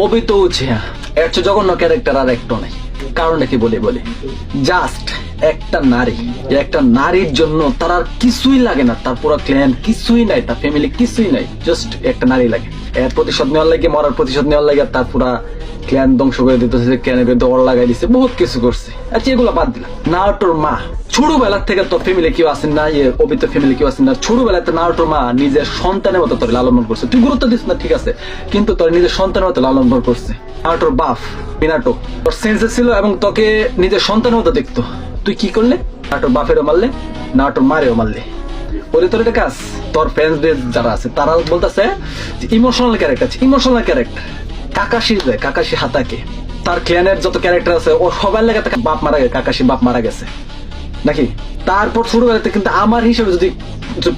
অবিতো উচিয়া এর চেয়ে জঘন্য ক্যারেক্টার আর একটা নাই। কারণটা কি বলে জাস্ট একটা নারী, একটা নারীর জন্য তার আর কিছুই লাগে না, তার পুরো ক্ল্যান কিছুই নাই, তার ফ্যামিলি কিছুই নাই, জাস্ট একটা নারী লাগে। এর প্রতিশোধ নেওয়ার লাগে, মরার প্রতিশোধ নেওয়ার লাগে তার পুরা ক্ল্যান ধ্বংস করে দিতেছে, ক্ল্যানের বিরুদ্ধে ওর লাগাই দিচ্ছে, বহুত কিছু করছে। আচ্ছা এগুলো বাদ দিলাম, নারুটোর মা ছোটবেলার থেকে তোর ফ্যামিলি কেউ আসেন না, অবিত ফ্যামিলি কেউ আসেন না, ছোটবেলাতে নারুটোর মা নিজের সন্তানের মতো তোর লালন পালন করছে, তুই গুরুত্ব দিস না ঠিক আছে, কিন্তু তোর নিজের সন্তানের মতো লালন পালন করছে। নারুটোর বাপ মিনাটো তোর সেন্সে ছিল এবং তোকে নিজের সন্তানের মতো দেখতো, তুই কি করলে? নারুটোর বাপেরও মারলে, নারুটোর মারেও মারলে। ওরে তোর এটা কাজ। তোর ফ্যান্স বেস যারা আছে তারা বলতেছে emotional character, emotional character Kakashi যায়, কাকাশি হাতাকে তার ক্ল্যানের যত ক্যারেক্টার আছে ওর সবার লাগে বাপ মারা গেছে, কাকাশি বাপ মারা গেছে নাকি। তারপর ছোটবেলাতে কিন্তু আমার হিসেবে যদি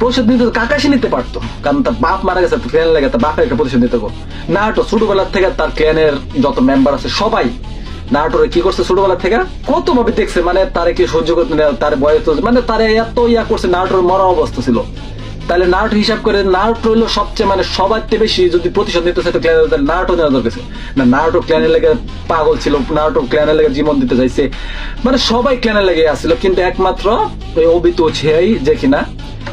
প্রতিশোধ নিতে কাকাশি নিতে পারতো, কারণ তার বাপ মারা গেছে, ক্ল্যান লাগে তার বাপের একটা প্রতিশোধ নিতে পারতো। নারুটো ছোটবেলার থেকে তার ক্ল্যানের যত মেম্বার আছে সবাই নারুটোরে কি করছে ছোটবেলা থেকে কত ভাবে দেখছে, মানে তারে কি সহ্য করতে, তার বয়স মানে তারে এত করছে, নারুটোর মরা অবস্থা ছিল। তাহলে নারুটো হিসাব করে নারুটো হলো সবচেয়ে মানে সবার চেয়ে বেশি যদি প্রতিশোধ নিতে চাইতো ক্ল্যানের, নারুটো নেওয়া দরকার না। নারুটো ক্ল্যানের লেগে পাগল ছিল, নারুটো ক্ল্যানের লেগে জীবন দিতে চাইছে, মানে সবাই ক্ল্যানের লেগে আসছিল, কিন্তু একমাত্র ওই অবিতো ছেই যে কিনা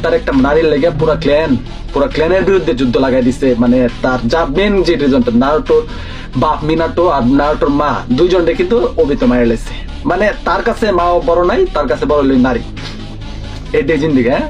তার একটা নারীর লেগে পুরা ক্ল্যানের বিরুদ্ধে যুদ্ধ লাগাই দিছে। মানে তার যা মেন যে রিজনটা, নারুটোর বাপ মিনাটো আর নারুটোর মা দুইজনটা কিন্তু অবিতো মারা লেছে। মানে তার কাছে মা বড় নাই, তার কাছে বড় নারী, এটাই জিন্দিগি। হ্যাঁ